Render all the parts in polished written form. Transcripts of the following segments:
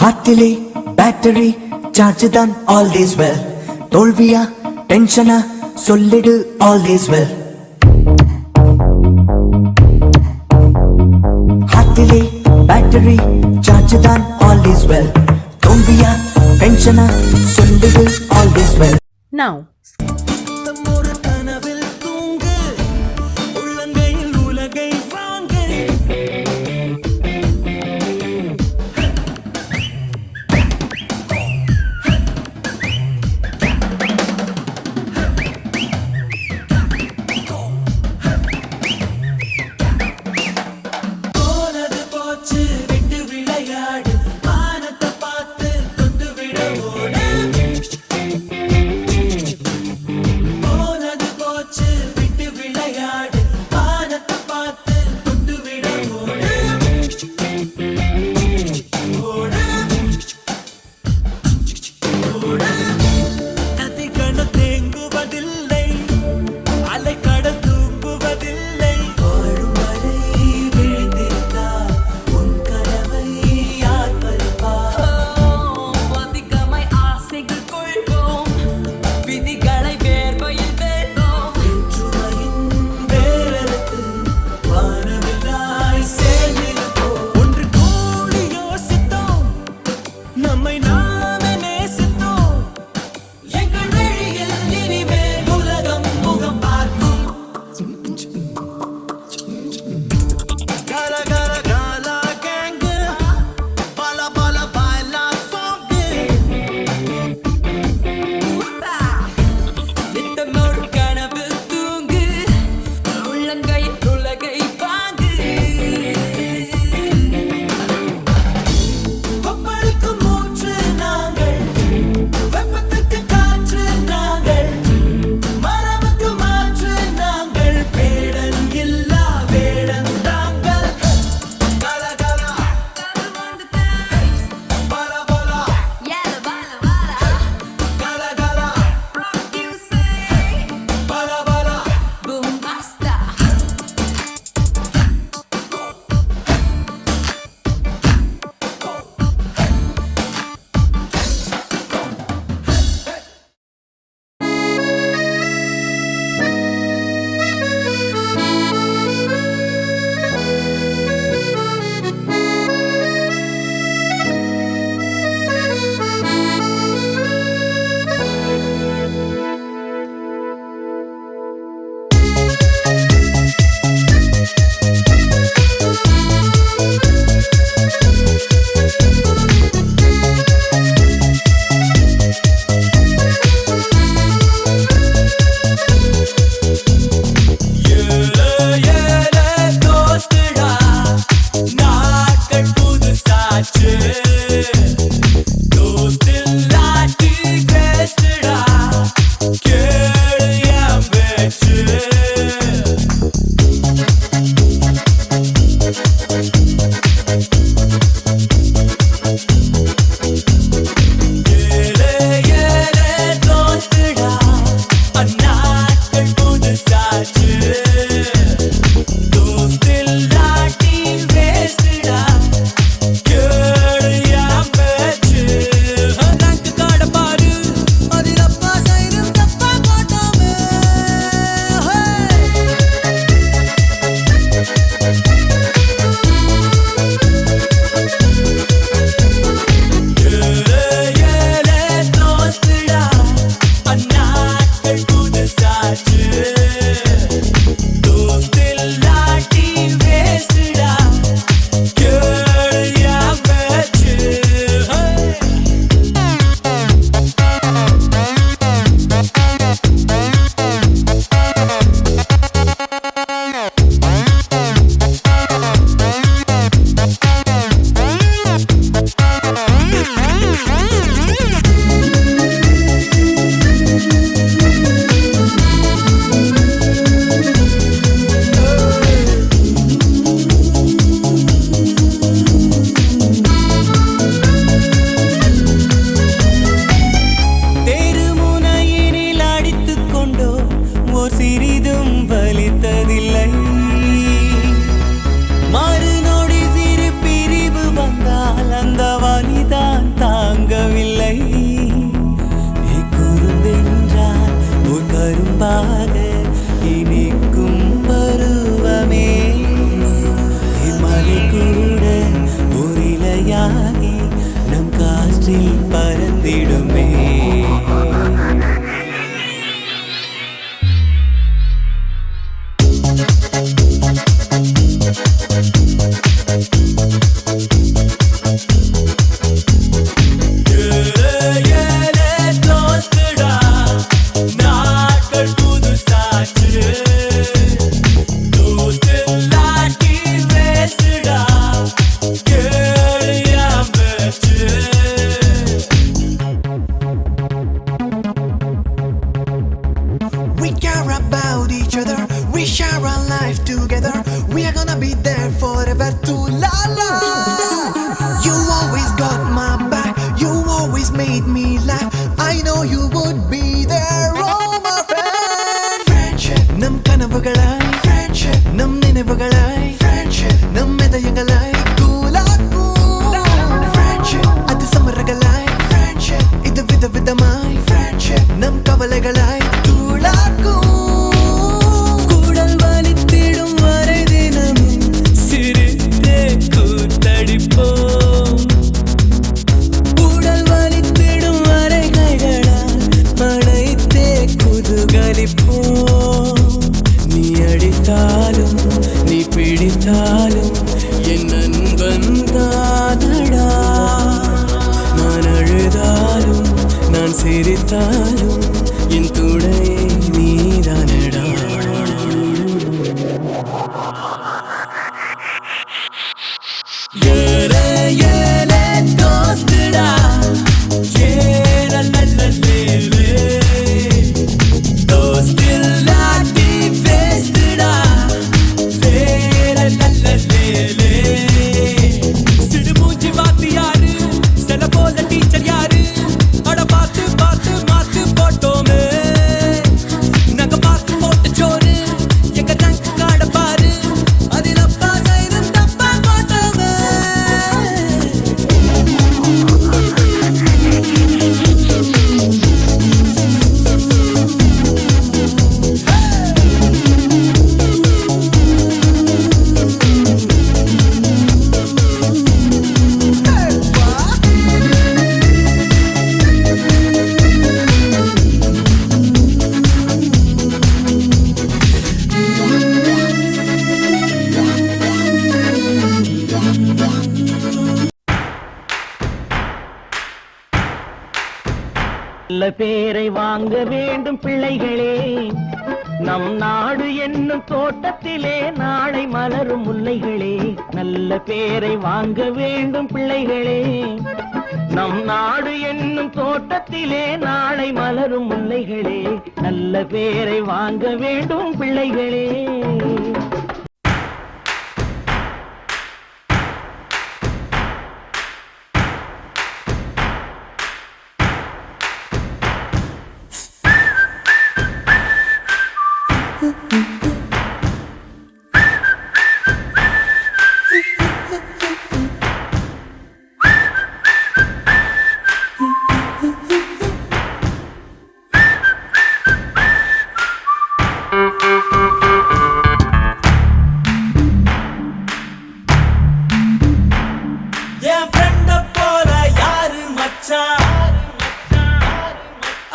ஹார்ட்டிலே battery charge தான் all is well. தோல்வியா டென்ஷனா சொல்லிடு ஆல் இஸ் வெல். ஹார்ட்டிலே பேட்டரி சார்ஜ் தான் ஆல் இஸ் வெல். தோல்வியா டென்ஷனா சொல்லிடு ஆல் இஸ் வெல். Now நல்ல பேரை வாங்க வேண்டும் பிள்ளைகளே, நம் நாடு என்னும் தோட்டத்திலே நாளை மலரும் முல்லைகளே. நல்ல பேரை வாங்க வேண்டும் பிள்ளைகளே, நம் நாடு என்னும் தோட்டத்திலே நாளை மலரும் முல்லைகளே. நல்ல பேரை வாங்க வேண்டும் பிள்ளைகளே.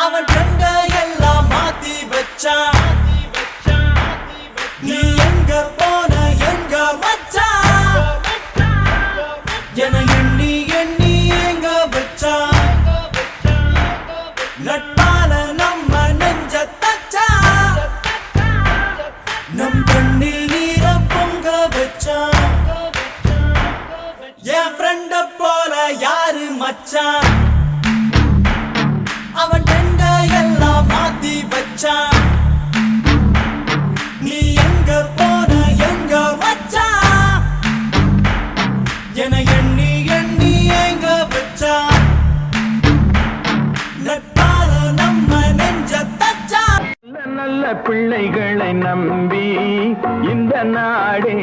அவன் கண்ட எல்லாம் மாத்தி வச்சான். நீ எங்க போன எங்க மச்சான் என எண்ணி எண்ணி எங்க வச்சான். நட்பால நம்ம நெஞ்ச தச்சான், நம் கண்ணில் நீர பொங்க வச்சான். என் ஃப்ரெண்ட போல யாரு மச்சான், அவன் கண்ட எல்லாம் மாத்தி வச்சான். நீ எங்க போன எங்க மச்சான் என எண்ணி எண்ணி எங்க வச்சான். நட்பால நம்ம நெஞ்ச தச்சான். நல்ல பிள்ளைகளை நம்பி இந்த நாடே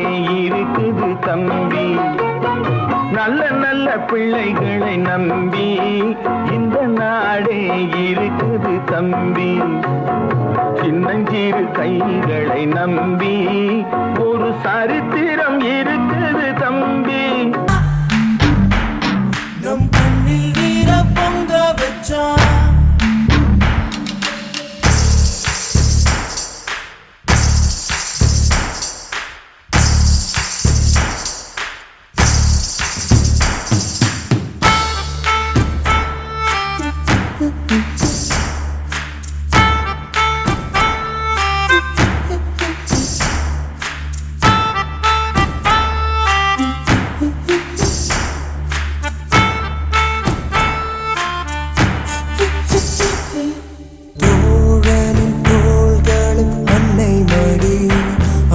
இருக்குது தம்பி. நல்ல நல்ல பிள்ளைகளை நம்பி இந்த நாடே இருக்குது தம்பி. சின்னஞ்சிறு கைகளை நம்பி ஒரு சரித்திரம் இருக்குது தம்பி. நம் கண்ணில் நீர பொங்க வச்சான்.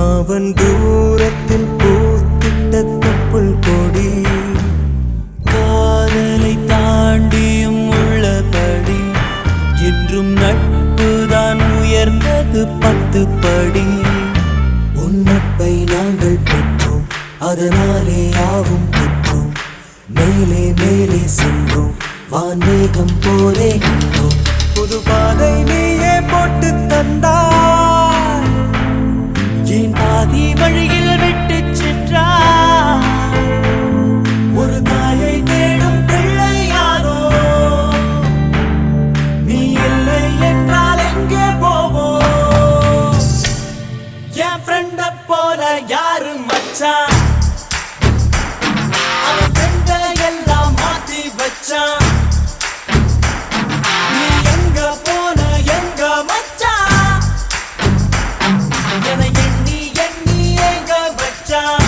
அவன் தூரத்தில் பூத்திட்ட தொப்புள் கொடி, காதலை தாண்டியும் உள்ளபடி என்றும் நட்புதான் உயர்ந்தது 10 படி. உன்னப்பை நாங்கள் பெற்றோம், அதனாலே யாவும் பெற்றோம். மேலே மேலே சென்றோம், வான்மேகம் போலே நின்றோம். புது பாதை நீயே போட்டு தந்தாய், என் பாதி வழியில் விட்டு சென்றாய். ஒரு தாயை தேடும் பிள்ளையாரோ நீ இல்லை என்றால் எங்கே போவோம். என் ஃப்ரெண்ட போல யாரு மச்சான், அவன் ஃப்ரெண்ட எல்லாம் மாத்தி வச்சான். நீ எங்க போன எங்க மச்சான் என எண்ணி எண்ணி எங்க வச்சான்.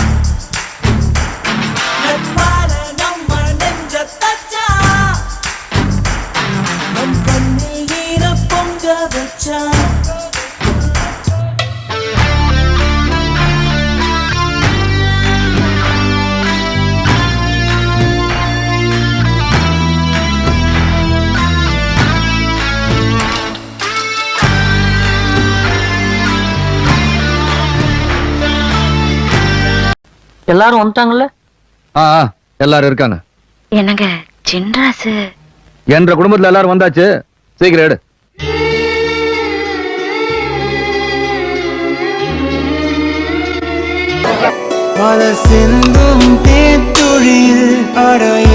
நட்பால நம்ம நெஞ்ச தச்சான், நம் கண்ணில் நீர பொங்க வச்சான். எல்லாரும் வந்துட்டாங்கல்ல? எல்லாரும் இருக்காங்க. என்னங்க சின்ராசு என்ற குடும்பத்துல எல்லாரும் வந்தாச்சு, சீக்கிரம் எடு. மலர் சிந்தும் தேத்துழியில் அடைய